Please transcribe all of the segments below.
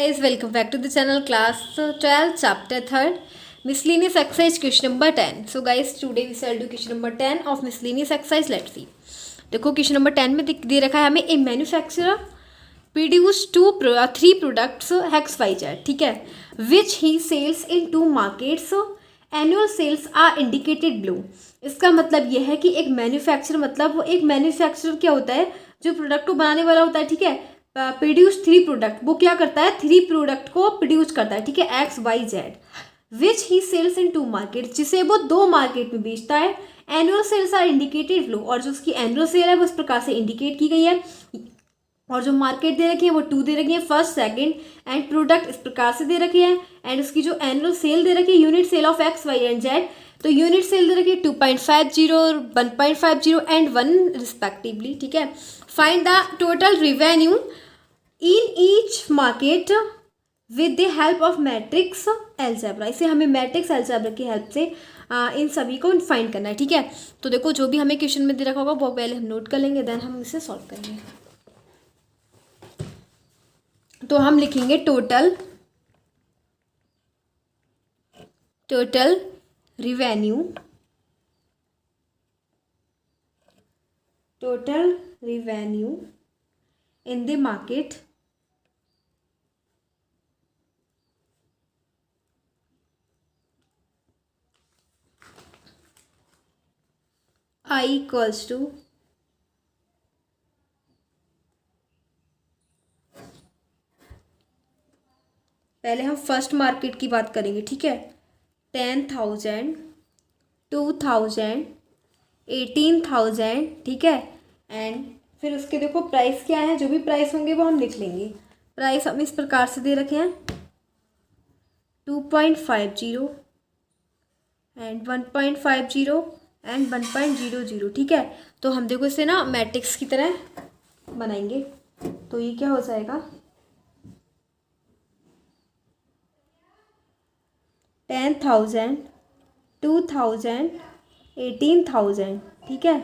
guys, welcome back to the channel. Class 12 chapter 3rd miscellaneous exercise question number 10. So guys, today we shall do question number 10 of miscellaneous exercise. Let's see. देखो question number 10 में दे रखा है हमें a manufacturer produce three products x Y z, ठीक है, which he sells in two markets, annual sales are indicated blue. इसका मतलब यह है कि एक मैन्युफैक्चरर मतलब वो एक मैन्युफैक्चरर क्या होता है, जो प्रोडक्ट को बनाने वाला होता है, ठीक है. प्रोड्यूस थ्री प्रोडक्ट, वो क्या करता है, थ्री प्रोडक्ट को प्रोड्यूस करता है, ठीक है, X Y Z. Which he sells in two market, जिसे वो दो मार्केट में बेचता है. Annual sales are indicated blue, और जो उसकी एनुअल सेल है वो इस प्रकार से इंडिकेट की गई है. और जो मार्केट दे रखी है वो 2 दे रखी है, फर्स्ट सेकंड, एंड प्रोडक्ट इस प्रकार से दे रखी है. एंड उसकी जो एनुअल सेल दे रखी है, unit sale of X Y and Z, तो यूनिट सेल दे रखी है 2.50, 1.50 एंड 1 रिस्पेक्टिवली, ठीक है. Find the total revenue in each market with the help of matrix algebra. इसे हमें मैट्रिक्स एल्जेब्रा की हेल्प से इन सभी को फाइंड करना है, ठीक है. तो देखो जो भी हमें क्वेश्चन में दे रखा होगा वो पहले हम नोट कर लेंगे, देन हम इसे सॉल्व करेंगे. तो हम लिखेंगे total revenue in the market I equals to पहले हम फर्स्ट मार्केट की बात करेंगे, ठीक है. 10,000, 2,000, 18,000, ठीक है. एंड फिर उसके देखो प्राइस क्या है, जो भी प्राइस होंगे वो हम लिख लेंगे. प्राइस हम इस प्रकार से दे रखे हैं 2.50 एंड 1.50 एंड 1.00, ठीक है. तो हम देखो इसे ना मैट्रिक्स की तरह बनाएंगे. तो ये क्या हो जाएगा, 10,000, 2,000, 18,000, ठीक है,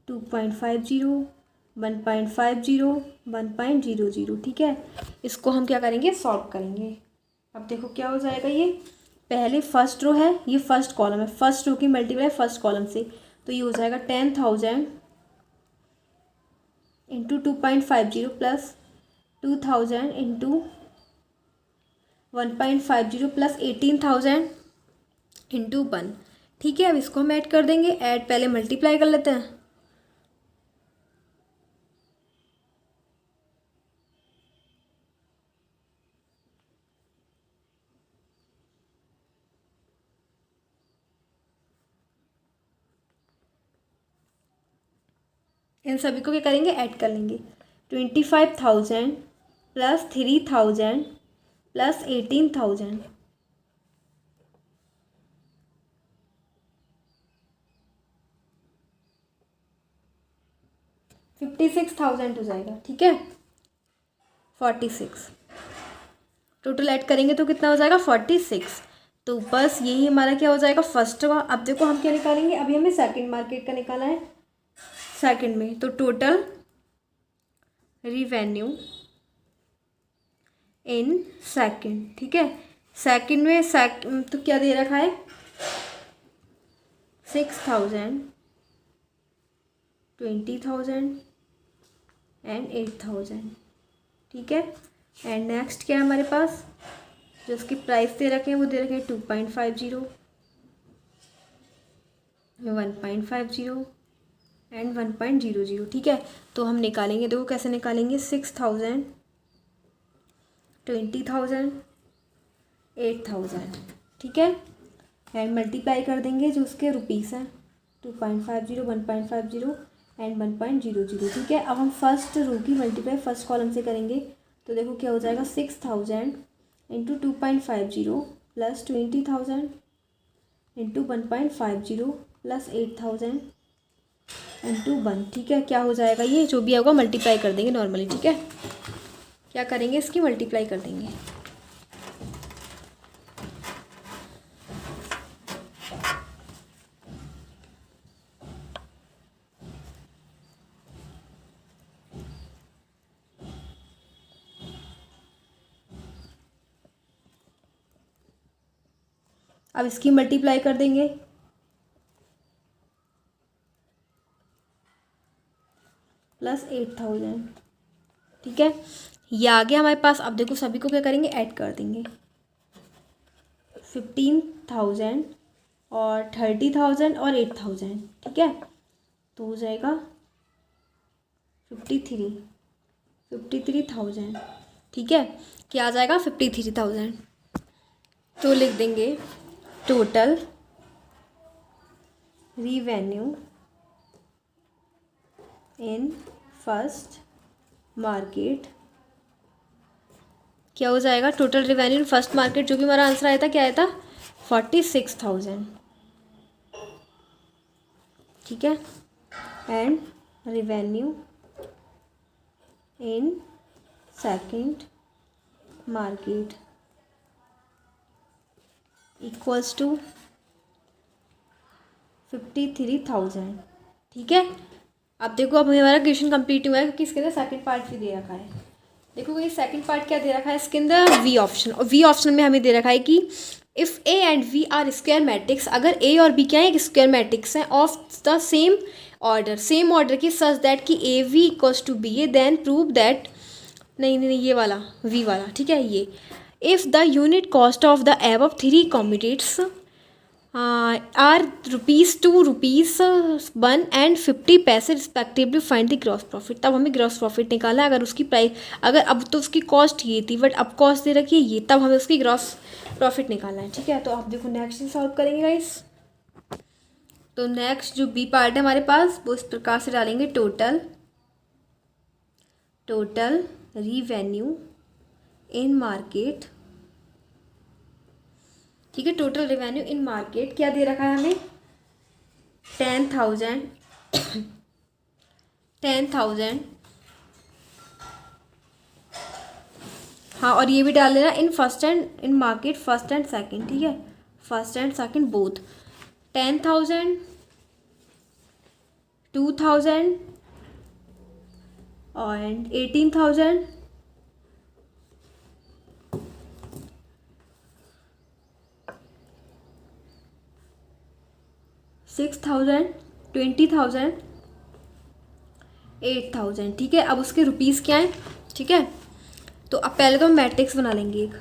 2.50, 1.50, 1.00, ठीक है. इसको हम क्या करेंगे, सॉल्व करेंगे. अब देखो क्या हो जाएगा, ये पहले फर्स्ट रो है, ये फर्स्ट कॉलम है, फर्स्ट रो की मल्टीप्लाई फर्स्ट कॉलम से, तो ये हो जाएगा 10,000 into 2.50 plus 2,000 into 1.50 plus 18,000 into 1, ठीक है. अब इसको हम ऐड कर देंगे. ऐड पहले मल्टीप्लाई कर लेते हैं. इन सभी को क्या करेंगे, ऐड कर लेंगे. 25,000 प्लस 3,000 प्लस 18,000, 56,000 हो जाएगा, ठीक है. 46 टोटल ऐड करेंगे तो कितना हो जाएगा, 46. तो बस यही हमारा क्या हो जाएगा, फर्स्ट का. अब देखो हम क्या निकालेंगे, अभी हमें सेकंड मार्केट का निकालना है. सेकंड में तो टोटल रिवेन्यू इन सेकंड, ठीक है. सेकंड में तो क्या दे रखा है, 6,000, 20,000 एंड 8,000, ठीक है. एंड नेक्स्ट क्या है हमारे पास, जो उसकी प्राइस दे रखे हैं वो दे रखे हैं 2.50, 1.50 एंड 1.00, ठीक है. तो हम निकालेंगे, देखो कैसे निकालेंगे, 6,000, 20,000, 8,000, ठीक है. एंड मल्टीप्लाई कर देंगे जो उसके रुपीस हैं, 2.50, 1.50 एंड 1.00, ठीक है. अब हम फर्स्ट रो की मल्टीप्लाई फर्स्ट कॉलम से करेंगे. तो देखो क्या हो जाएगा, 6,000 into 2.50 plus 20,000 into 1.50 plus 8,000 into 1, ठीक है. क्या हो जाएगा, ये जो भी होगा मल्टीप्लाई कर देंगे नॉर्मली, ठीक है. क्या करेंगे, इसकी मल्टीप्लाई कर देंगे. अब इसकी मल्टीप्लाई कर देंगे, प्लस 8000, ठीक है। ये आ गया हमारे पास। अब देखो सभी को क्या करेंगे, ऐड कर देंगे। 15,000 और 30,000 और 8,000, ठीक है। तो हो जाएगा 53,000, ठीक है। क्या आ जाएगा, 53,000। तो लिख देंगे total revenue in first market. क्या हो जाएगा, total revenue in first market, जो कि हमारा आंसर आया था, क्या आया था, 46,000, ठीक है। And revenue in second market equals to 53,000, ठीक है। अब देखो, अब हमारा क्वेश्चन कंप्लीट हुआ है, क्योंकि इसके अंदर सेकंड पार्ट भी दे रखा है। देखो ये सेकंड पार्ट क्या दे रखा है इसके अंदर, वी ऑप्शन। और वी ऑप्शन में हमें दे रखा है कि if A and B are square matrix, अगर ए और बी क्या है, एक स्क्वायर मैट्रिक्स है ऑफ द सेम ऑर्डर की, सच दैट कि A B equals to B A, then prove that, नहीं ये वाला वी वाला, ठीक है। ये if the unit cost of the above 3 कॉम्बिनेट्स आर ₹2, ₹1 एंड 50 पैसे respectively, find the gross profit. तब हमें ग्रॉस प्रॉफिट निकालना है। अगर उसकी प्राइस, अगर अब तो उसकी कॉस्ट ये थी, बट अब कॉस्ट दे रखी है ये, तब हमें उसकी ग्रॉस प्रॉफिट निकालना है, ठीक है। तो आप देखो नेक्स्ट सॉल्व करेंगे गाइस। तो नेक्स्ट जो बी पार्ट है हमारे पास, वो इस प्रकार से डालेंगे, टोटल रिवेन्यू इन मार्केट, ठीक है। टोटल रेवेन्यू इन मार्केट क्या दे रखा है हमें, 10,000 हाँ। और ये भी डाल देना in first and in market first and second, ठीक है, फर्स्ट एंड सेकंड बोथ। 10,000, 2,000 और 18,000, 6,000, 20,000, 8,000, ठीक है। अब उसके रुपीज़ क्या है, ठीक है। तो अब पहले तो हम मैट्रिक्स बना लेंगे एक।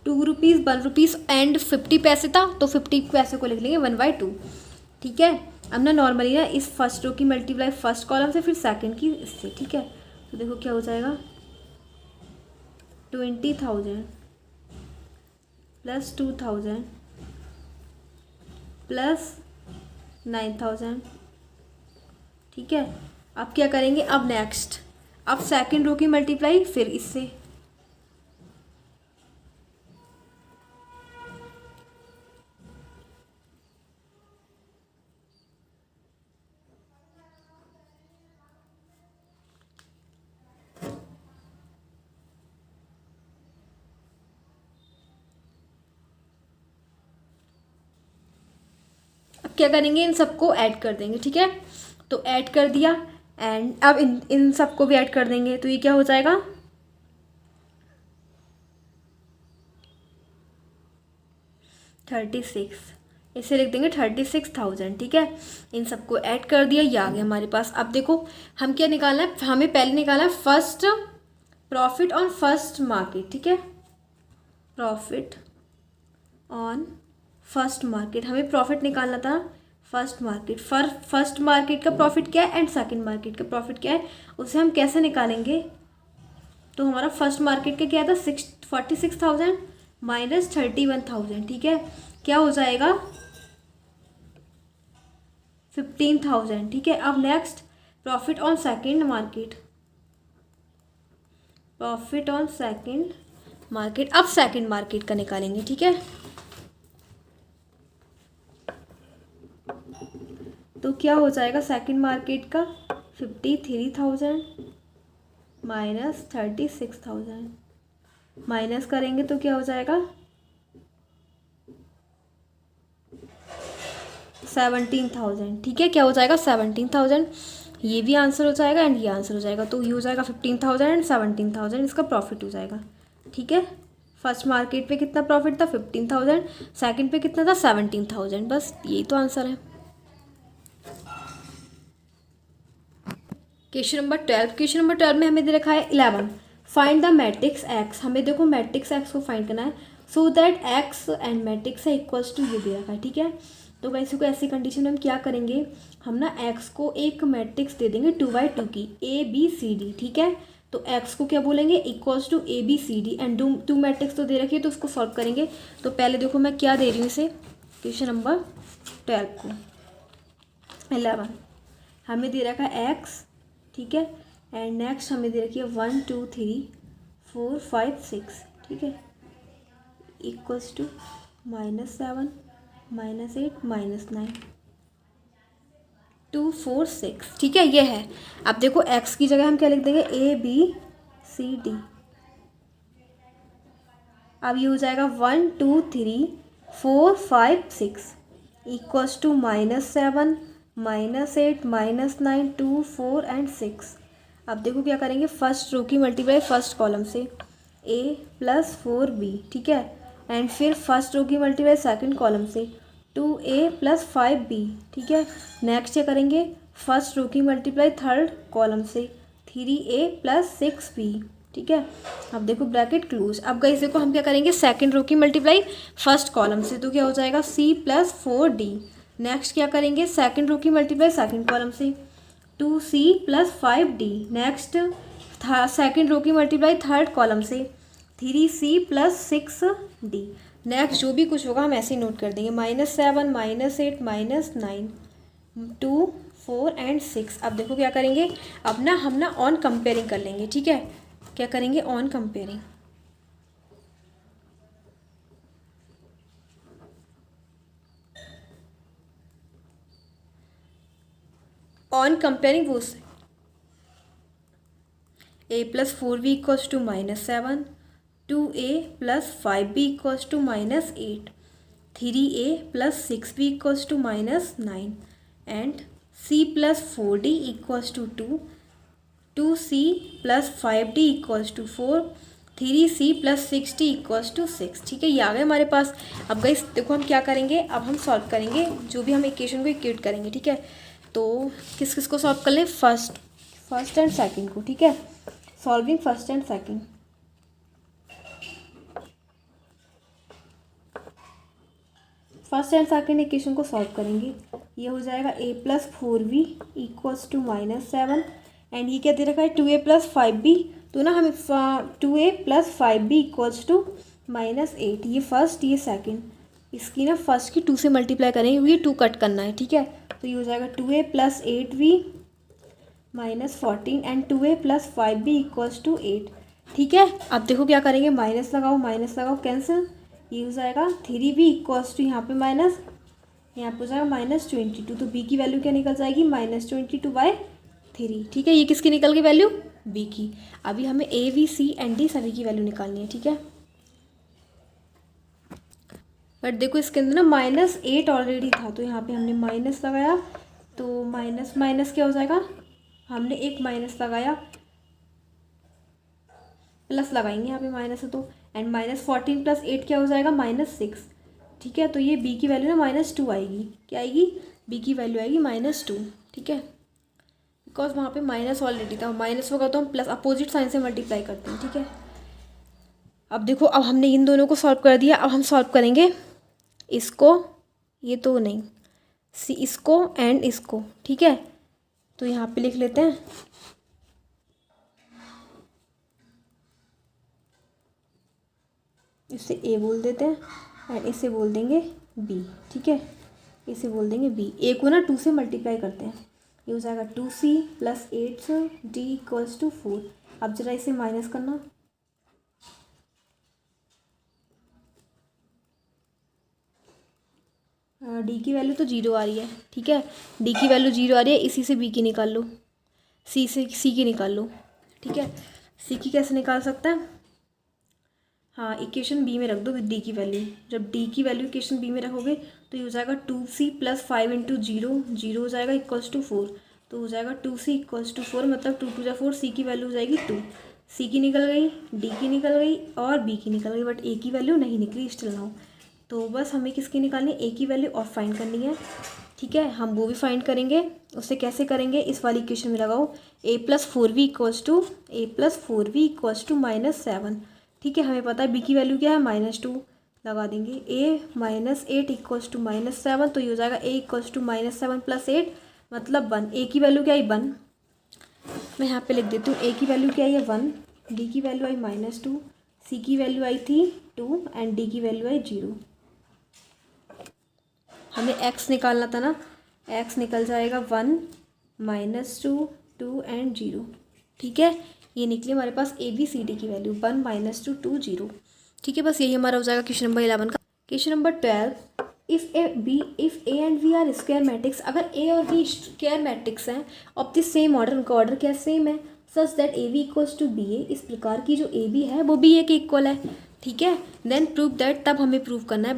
₹2, ₹1 एंड 50 पैसे था, तो 50 पैसे को लिख लेंगे 1/2, ठीक है। अब ना नॉर्मली ना इस फर्स्ट रो की मल्टीप्लाई फर्स्ट कॉलम से, फिर सेकंड की इससे, ठीक है। तो देखो क्या हो जाएगा, 20,000 प्लस 2,000 प्लस 9,000, ठीक है। अब क्या करेंगे, अब नेक्स्ट, अब सेकंड रो की मल्टीप्लाई फिर इससे, क्या करेंगे, इन सबको ऐड कर देंगे, ठीक है। तो ऐड कर दिया, एंड अब इन सबको भी ऐड कर देंगे, तो ये क्या हो जाएगा, 36, इसे लिख देंगे 36,000, ठीक है। इन सबको ऐड कर दिया, ये आ गया हमारे पास। अब देखो हम क्या निकालना है, हमें पहले निकालना है first profit on first market, ठीक है। प्रॉफिट ऑन फर्स्ट मार्केट, हमें प्रॉफिट निकालना था फर्स्ट मार्केट। फर्स्ट मार्केट का प्रॉफिट क्या है एंड सेकंड मार्केट का प्रॉफिट क्या है, उसे हम कैसे निकालेंगे। तो हमारा फर्स्ट मार्केट का क्या था, 46,000 माइनस 31,000, ठीक है। क्या हो जाएगा, 15,000, ठीक है। अब next profit on second market, profit on second market, अब सेकंड मार्केट का निकालेंगे, ठीक है। तो क्या हो जाएगा सेकंड मार्केट का, 53,000 माइनस 36,000, माइनस करेंगे तो क्या हो जाएगा 17,000। ठीक है, क्या हो जाएगा 17,000। ये भी आंसर हो जाएगा एंड ये आंसर हो जाएगा, तो ये हो जाएगा 15,000 एंड 17,000 इसका प्रॉफिट हो जाएगा। ठीक है, फर्स्ट मार्केट पे कितना प्रॉफिट था 15,000, सेकंड पे कितना था 17,000, बस यही तो आंसर है। क्वेश्चन नंबर 12, क्वेश्चन नंबर 12 में हमें दे रखा है 11, फाइंड द मैट्रिक्स एक्स। हमें देखो मैट्रिक्स एक्स को फाइंड करना है so that x and matrix है इक्वल्स टू, ये दे रखा है। ठीक है, तो वैसे को ऐसी कंडीशन में हम क्या करेंगे, हम ना एक्स को एक मैट्रिक्स दे देंगे 2x2 की ABCD। ठीक है, तो एक्स को क्या बोलेंगे equals to ABCD and two matrix तो दे रखी है, तो उसको सॉल्व करेंगे। तो पहले देखो मैं क्या दे रही हूँ इसे, क्वेश्चन नंबर 12 को 11 हमें दे रखा है एक्स। ठीक है, एंड नेक्स्ट हमें दे रखी है 1 2 3 4 5 6। ठीक है, इक्वल्स टू -7 -8 -9 2 4 6। ठीक है, ये है। अब देखो x की जगह हम क्या लिख देंगे ABCD। अब ये हो जाएगा 1 2 3 4 5 6 इक्वल्स टू -7 -8 -9 2 4 एंड 6। अब देखो क्या करेंगे, फर्स्ट रो की मल्टीप्लाई फर्स्ट कॉलम से A + 4B। ठीक है, एंड फिर फर्स्ट रो की मल्टीप्लाई सेकंड कॉलम से 2A + 5B। ठीक है, नेक्स्ट क्या करेंगे, फर्स्ट रो की मल्टीप्लाई थर्ड कॉलम से 3A + 6B। ठीक है, अब देखो ब्रैकेट क्लोज। अब गाइस देखो हम क्या करेंगे, सेकंड रो की मल्टीप्लाई फर्स्ट कॉलम से, तो क्या हो जाएगा C + 4D। नेक्स्ट क्या करेंगे, सेकंड रो की मल्टीप्लाई सेकंड कॉलम से 2C + 5D। Next second row की मल्टीप्लाई थर्ड कॉलम से 3C + 6D। नेक्स्ट जो भी कुछ होगा हम ऐसे ही नोट कर देंगे, -7 -8 -9 2 4 एंड 6। अब देखो क्या करेंगे, अब ना हम ना ऑन कंपेयरिंग कर लेंगे। ठीक है, क्या करेंगे ऑन कंपेयरिंग, ऑन कंपेयरिंग वो A + 4B = -7 2A + 5B = -8 3A + 6B = -9 and C + 4D = 2 2C + 5D = 4 3C + 6D = 6। ठीक है, ये आ गए हमारे पास। अब गाइस देखो हम क्या करेंगे, अब हम सॉल्व करेंगे जो भी हम इक्वेशन को इक्वेट करेंगे। ठीक है, तो किस किस को सॉल्व कर लें, फर्स्ट एंड सेकंड को। ठीक है, solving first and second. First and second equation को सॉल्व करेंगे, ये हो जाएगा A + 4B = -7 एंड ये क्या दे रखा है 2A + 5B। तो ना हमें 2A + 5B = -8, ये फर्स्ट ये सेकंड, इसकी ना फर्स्ट की 2 से मल्टीप्लाई करेंगे, ये 2 कट करना है। ठीक है, तो ये हो जाएगा 2A + 8B -14 and 2A + 5B = 8। ठीक है, अब देखो क्या करेंगे, माइनस लगाओ कैंसिल, ये हो जाएगा 3B = यहाँ पे माइनस, यहाँ पे हो जाएगा -22। तो B की वैल्यू क्या निकल जाएगी -22/3। ठीक है, ये किसकी निकल गई वैल्यू B की। अभी हमें A B C and D सभी की वैल्यू निकालनी है। ठीक है, बट देखो इसके अंदर ना -8 ऑलरेडी था, तो यहाँ पे हमने माइनस लगाया, तो माइनस माइनस क्या हो जाएगा, हमने एक माइनस लगाया, प्लस लगाएंगे यहाँ पे माइनस है तो, एंड -14 + 8 क्या हो जाएगा -6। ठीक है, तो ये B की वैल्यू ना -2 आएगी, क्या आएगी B की वैल्यू आएगी -2। ठीक है, बिकॉज वहाँ पे माइनस ऑलरेडी था, माइनस होगा तो हम प्लस अपोजिट साइन से मल्टीप्लाई करते हैं। ठीक है, अब देखो अब हमने इन दोनों को सॉल्व कर दिया, अब हम सॉल्व करेंगे इसको, ये तो नहीं सी, इसको एंड इसको। ठीक है, तो यहाँ पे लिख लेते हैं इसे A बोल देते हैं एंड इसे बोल देंगे B। ठीक है, इसे बोल देंगे B। A को ना 2 से मल्टीप्लाई करते हैं, ये हो जाएगा 2C + 8D = 4। अब जरा इसे माइनस करना, D की वैल्यू तो 0 आ रही है। ठीक है, D की वैल्यू 0 आ रही है, इसी से B की निकाल लो, C से C की निकाल लो। ठीक है, सी की कैसे निकाल सकता है? हाँ, इक्वेशन बी में रख दो विद डी की वैल्यू। जब डी की वैल्यू इक्वेशन बी में रखोगे तो ये हो जाएगा 2c plus 5 into zero, zero हो जाएगा इक्वल्स टू 4। तो हो जाएगा 2c इक्वल्स टू 4, मतलब 2 टू जा 4, सी की वैल्यू हो जाएगी 2। सी की निकल गई, डी की निकल गई और बी की निकल गई, बट ए की वैल्यू नहीं निकली स्टिल नाउ। तो बस हमें किसकी निकालनी है? ए की वैल्यू और फाइंड करनी है। ठीक है, हम वो भी फाइंड करेंगे। उससे कैसे करेंगे? इस वाली इक्वेशन में लगाओ a plus four v equals to -7। ठीक है, हमें पता है b की वैल्यू क्या है? -2 लगा देंगे। a माइनस 8 इक्वल्स टू -7, तो ये हो जाएगा a इक्वल्स टू -7 प्लस 8 मतलब 1। a की वैल्यू क्या आई? 1। मैं यहाँ पे लिख देती हूँ, a की वैल्यू क्या आई है? 1, d की वैल्यू आई -2, c की वैल्यू आई थी 2 एंड d की वैल्यू आई 0। हमें x निकालना था ना, x निकल जाएगा 1 -2 2 एंड 0। ठीक है, ये निकली हमारे पास ए बी सी डी की वैल्यू 1 -2 2 0। ठीक है, बस यही हमारा हो जाएगा क्वेश्चन नंबर 11 का। Question number 12, if A and B are square matrix, अगर ए और बी स्क्वायर मैट्रिक्स हैं ऑफ द सेम ऑर्डर, उनका ऑर्डर क्या सेम है, such that A B equals to B A, इस प्रकार की जो ए बी है वो बी ए के इक्वल है। ठीक है, देन प्रूव दैट, तब हमें प्रूव करना है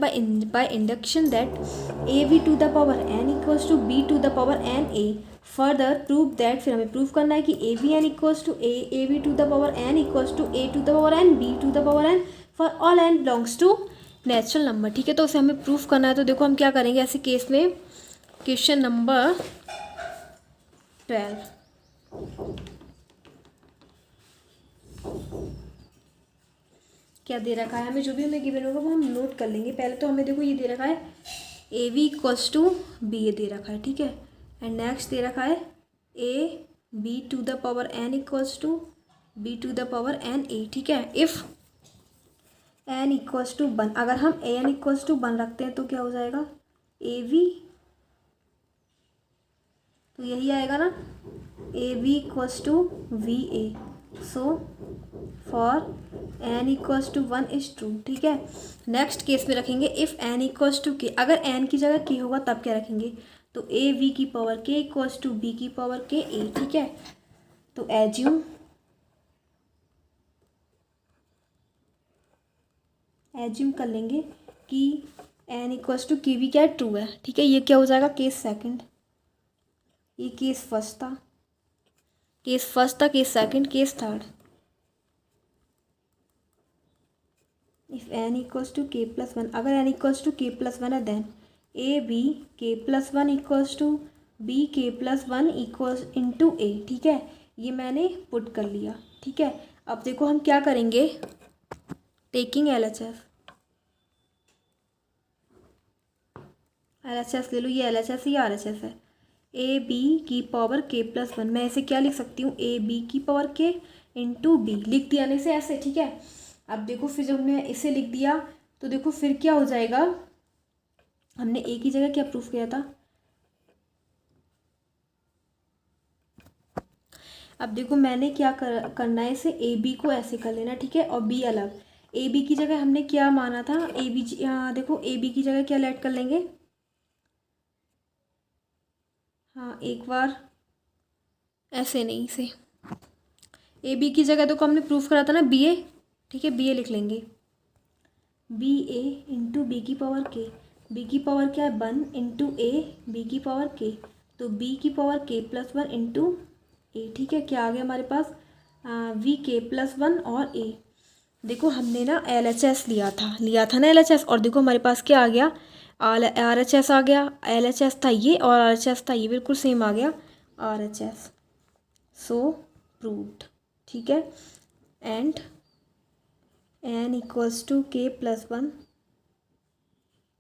by induction that A B to the power N equals to B to the power N A. Further prove that, फिर हमें प्रूव करना है कि A B n equals to A B to the power N equals to A to the power n B to the power n for all n belongs to natural number. ठीक है, तो उसे हमें proof करना है। तो देखो हम क्या करेंगे ऐसे केस में। क्वेश्चन नंबर 12, क्या दे रखा है हमें? जो भी हमें गिवन होगा वो हम नोट कर लेंगे। पहले तो हमें देखो ये दे रखा है A B equals to B A दे रखा है। ठीक है, एंड नेक्स्ट दे रखा है A B to the power N equals to B to the power N A. ठीक है, इफ़ एन इक्वल्स टू 1, अगर हम ए एन इक्वल्स टू 1 रखते हैं तो क्या हो जाएगा? ए बी, तो यही आएगा ना, A B equals to B A. So for n equals to 1 is true. ठीक है, नेक्स्ट केस में रखेंगे if n equals to k, अगर एन की जगह के होगा तब क्या रखेंगे? तो ए वी की पावर के इक्वल्स टू बी की पावर के ए। ठीक है, तो एज्यूम कर लेंगे कि एन इक्वल्स टू के वी क्या है? ट्रू है। ठीक है, ये क्या हो जाएगा? केस सेकंड, ये केस फर्स्ट था, case second, case third. If n equals to k plus 1, अगर n equals to k plus 1 है then A B k plus 1 equals to B k plus 1 equals into A. ठीक है, ये मैंने put कर लिया। ठीक है, अब देखो हम क्या करेंगे, टेकिंग एल एच ले लो, ये एल एच एस, ये आर एच एस है। ए बी की पावर के प्लस 1, मैं इसे क्या लिख सकती हूँ? ए बी की पावर के इंटू बी, लिख दिया ना इसे ऐसे। ठीक है, अब देखो फिर जब हमने इसे लिख दिया तो देखो फिर क्या हो जाएगा, हमने ए की जगह क्या प्रूफ किया था? अब देखो मैंने क्या करना है, इसे ए बी को ऐसे कर लेना। ठीक है, और बी अलग। ए बी की जगह हमने क्या माना था? ए बी, देखो ए बी की जगह क्या लेट कर लेंगे? हाँ, एक बार ऐसे नहीं, से ए बी की जगह देखो हमने प्रूफ करा था ना बी ए। ठीक है, बी ए लिख लेंगे, बी ए इंटू बी की पावर के। बी की पावर क्या है? 1 इंटू ए बी की पावर के, तो बी की power k plus 1 into A. ठीक है, क्या आ गया हमारे पास? वी के प्लस 1 और ए। देखो हमने ना एल एच एस लिया था ना एल एच एस, और देखो हमारे पास क्या आ गया? आर एच एस आ गया। एल एच एस था ये और आर एच एस था ये, बिल्कुल सेम आ गया are H S. So proved. ठीक है, and N equals to k plus 1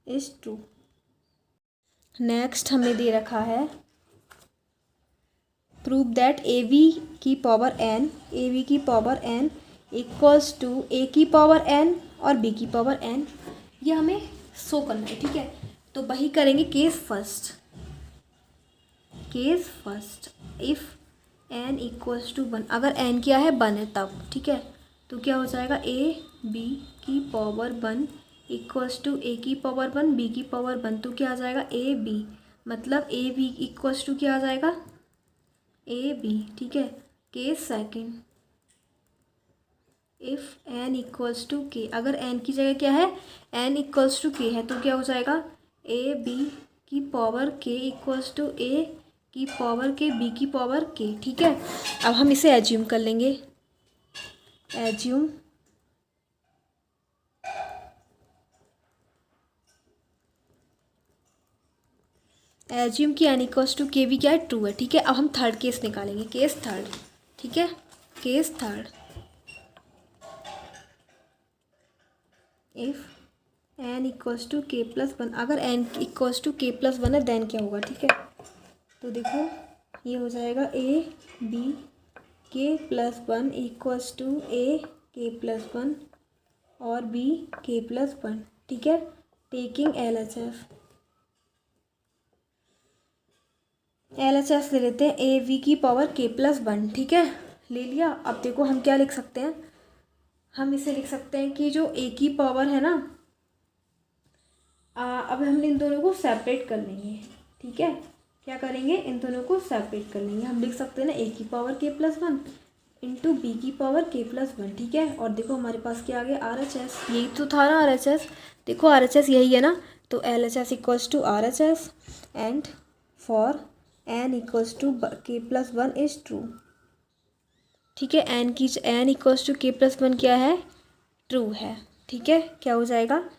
is true. Next हमें दे रखा है प्रूव दैट ए बी की पावर एन इक्वल्स टू ए की पावर एन और बी की पावर एन, ये हमें शो करना है। ठीक है, तो वही करेंगे case first. If n equals to 1, अगर एन क्या है? 1 है तब। ठीक है, तो क्या हो जाएगा? ए बी की पावर 1 इक्वल्स टू ए की पावर 1 बी की पावर 1, तो क्या आ जाएगा? ए बी, मतलब ए बी इक्वल्स टू क्या आ जाएगा? A B. ठीक है, case second, if n equals to k, अगर एन की जगह क्या है, एन इक्वल्स टू के है, तो क्या हो जाएगा ए बी की पावर के इक्वल्स टू ए की पावर के बी की पावर के। ठीक है, अब हम इसे एज्यूम कर लेंगे। एज्यूम एज्यूम की एन इक्वल्स टू के भी क्या है, ट्रू है। ठीक है, अब हम थर्ड केस निकालेंगे, केस थर्ड। ठीक है, case third, if n equals to k plus one, अगर n equals to k plus one है देन क्या होगा। ठीक है, तो देखो ये हो जाएगा A B k plus one equals to A k plus one और बी के प्लस वन। ठीक है, टेकिंग एल एच एस ले लेते हैं, ए वी की पावर के प्लस वन। ठीक है, ले लिया। अब देखो हम क्या लिख सकते हैं, हम इसे लिख सकते हैं कि जो ए की पावर है ना, अब हम इन दोनों को सेपरेट कर लेंगे। ठीक है, क्या करेंगे, इन दोनों को सेपरेट कर लेंगे। हम लिख सकते हैं ना ए की power k plus one into B की पावर के प्लस वन। ठीक है, और देखो हमारे पास क्या आ गया, आर एच एस, यही तो था ना आर एच एस। देखो आर एच एस यही है ना, तो L H S equals to R H S and for n equals to k plus one is true. ठीक है, n equals to k plus one क्या है, ट्रू है। ठीक है, क्या हो जाएगा,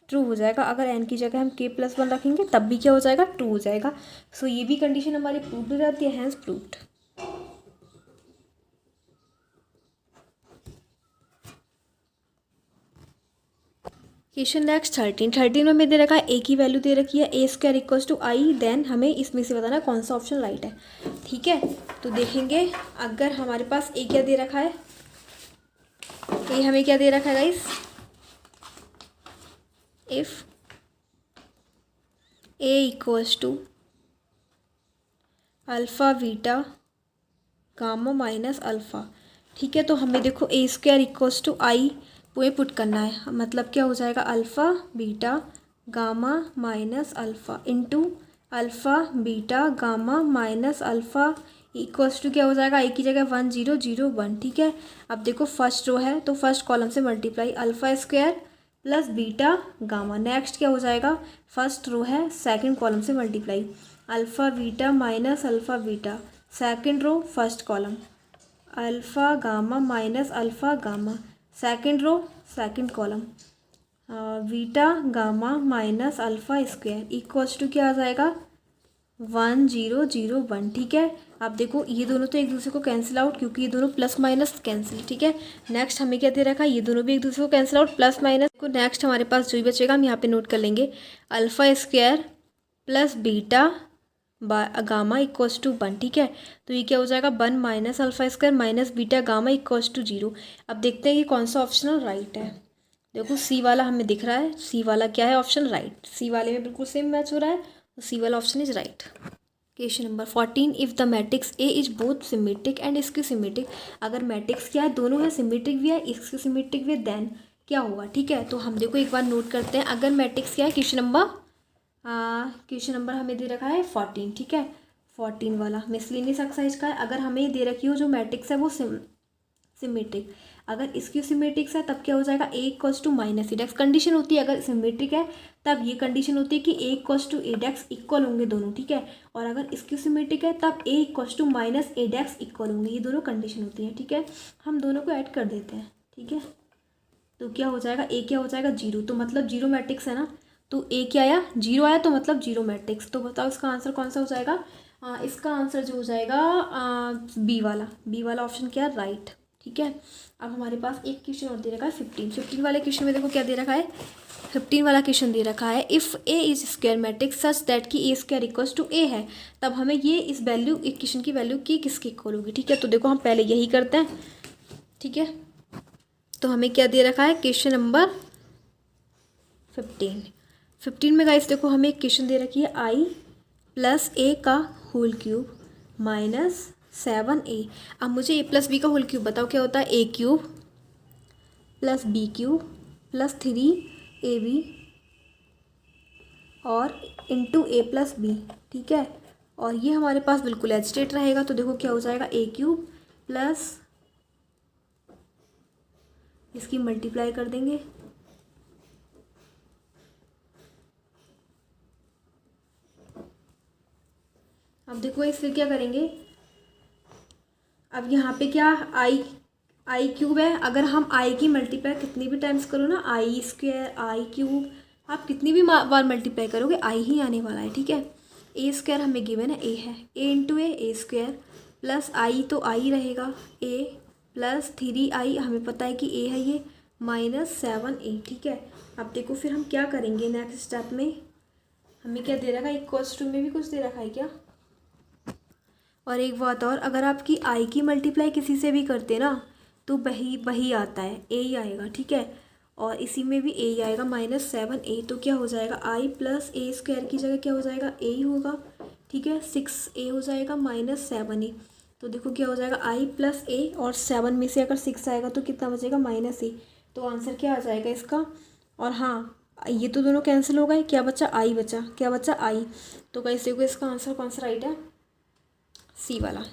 ट्रू हो जाएगा। अगर एन की जगह हम के प्लस वन रखेंगे तब भी क्या हो जाएगा, ट्रू हो जाएगा। सो ये भी कंडीशन हमारी प्रूव्ड हो जाती है, हैंस प्रूव्ड। क्वेश्चन नेक्स्ट 13 में हमें दे रखा है ए की वैल्यू दे रखी है A square equals to I, then हमें इसमें से बताना कौन सा ऑप्शन राइट है। ठीक है, तो देखेंगे अगर हमारे पास ए क्या दे रखा है, ए हमें क्या दे रखा है guys, if A equals to alpha beta gamma minus alpha. ठीक है, तो हमें देखो A square equals to I वो पुट करना है, मतलब क्या हो जाएगा, alpha beta gamma minus alpha into alpha beta gamma minus alpha equals to क्या हो जाएगा, ए की जगह 1 0 0 1। ठीक है, अब देखो फर्स्ट रो है तो फर्स्ट कॉलम से multiply alpha square plus beta gamma. Next क्या हो जाएगा, फर्स्ट रो है सेकंड कॉलम से multiply alpha beta minus alpha beta, second row first column alpha gamma minus alpha gamma, second row second column beta gamma minus alpha square equals to क्या आ जाएगा, 1 0 0 1। ठीक है, अब देखो ये दोनों तो एक दूसरे को कैंसिल आउट, क्योंकि ये दोनों प्लस माइनस कैंसिल। ठीक है, नेक्स्ट हमें क्या दे रखा है, ये दोनों भी एक दूसरे को कैंसिल आउट प्लस माइनस को। नेक्स्ट हमारे पास जो भी बचेगा हम यहाँ पे नोट कर लेंगे, alpha square plus beta gamma equals to 1। ठीक है, तो ये क्या हो जाएगा, 1 minus alpha square minus beta gamma equals to 0। अब देखते हैं कि कौन सा ऑप्शन राइट है। देखो सी वाला हमें दिख रहा है, सी वाला क्या है, ऑप्शन राइट, सी वाले में बिल्कुल सेम मैच हो रहा है, तो सी वाला option is right. Question number 14, if the matrix A is both symmetric and इसकी सिमेट्रिक, अगर मैट्रिक्स क्या है, दोनों है, सिमेट्रिक भी है इसकी सिमेट्रिक भी, देन क्या होगा। ठीक है, तो हम देखो एक बार नोट करते हैं, अगर मैट्रिक्स क्या है, क्वेश्चन नंबर हमें दे रखा है 14। ठीक है, 14 वाला मिसलिनियस एक्सरसाइज का है। अगर हमें ये दे रखी हो जो मैट्रिक्स है वो सिमेट्रिक, अगर इसकी सिमेट्रिक्स है तब क्या हो जाएगा, A equals to minus A dash condition होती है। अगर सिमेट्रिक है तब ये कंडीशन होती है कि ए इक्वल्स टू एडेक्स इक्वल होंगे दोनों। ठीक है, और अगर इसकी सिमेट्रिक है तब A equals to minus A dash equal होंगे, ये दोनों कंडीशन होती है। ठीक है, हम दोनों को ऐड कर देते हैं। ठीक है, तो क्या हो जाएगा, ए क्या हो जाएगा 0, तो मतलब 0 मैट्रिक्स है ना, तो ए क्या आया 0 आया, तो मतलब 0 मैट्रिक्स। तो बताओ इसका आंसर कौन सा हो जाएगा, इसका आंसर जो हो जाएगा बी वाला ऑप्शन क्या है, राइट। ठीक है, अब हमारे पास एक क्वेश्चन और दे रखा है 15 वाले क्वेश्चन में देखो क्या दे रखा है, 15 वाला क्वेश्चन दे रखा है, if A is square matrix such that कि ए स्क्वायर इक्वल्स टू ए है, तब हमें ये इस वैल्यू इक्वेशन की वैल्यू की किसके इक्वल होगी। ठीक है, तो देखो हम पहले यही करते हैं। ठीक है, तो हमें क्या दे रखा है, क्वेश्चन नंबर 15 में गाइस देखो हमें एक क्वेश्चन दे रखी है, आई प्लस ए का होल क्यूब माइनस 7a। अब मुझे ए प्लस बी का होल क्यूब बताओ क्या होता है, A cube plus B cube plus 3ab और इंटू ए प्लस बी। ठीक है, और ये हमारे पास बिल्कुल एजिटेट रहेगा, तो देखो क्या हो जाएगा, ए क्यूब प्लस इसकी मल्टीप्लाई कर देंगे। अब देखो इस फिर क्या करेंगे, अब यहाँ पे क्या आई क्यूब है, अगर हम आई की मल्टीप्लाई कितनी भी टाइम्स करो ना, आई स्क्वायर आई क्यूब, आप कितनी भी बार मल्टीप्लाई करोगे आई ही आने वाला है, ठीक है। ए स्क्वायर हमें गिवन है, ए है, ए इंटू ए स्क्वायर प्लस आई तो आई रहेगा, ए प्लस 3i हमें पता है कि ए है ये, माइनस 7a, ठीक है। अब देखो फिर हम क्या करेंगे नेक्स्ट स्टेप में, हमें क्या दे रखा है, इक्वल्स टू में भी कुछ दे रखा है क्या। और एक बात और, अगर आपकी आई की मल्टीप्लाई किसी से भी करते ना तो वही आता है, ए ही आएगा, ठीक है। और इसी में भी ए ही आएगा, -7a, तो क्या हो जाएगा आई प्लस ए स्क्वायर की जगह क्या हो जाएगा, ए ही होगा, ठीक है। 6a हो जाएगा -7a, तो देखो क्या हो जाएगा आई प्लस ए, और 7 में से अगर 6 आएगा तो कितना बचेगा -a, तो आंसर क्या आ जाएगा इसका। और हाँ ये तो दोनों कैंसिल हो गए, क्या बचा, आई बचा, क्या बचा आई, तो गाइस देखो इसका आंसर कौन सा राइट है, सी वाला।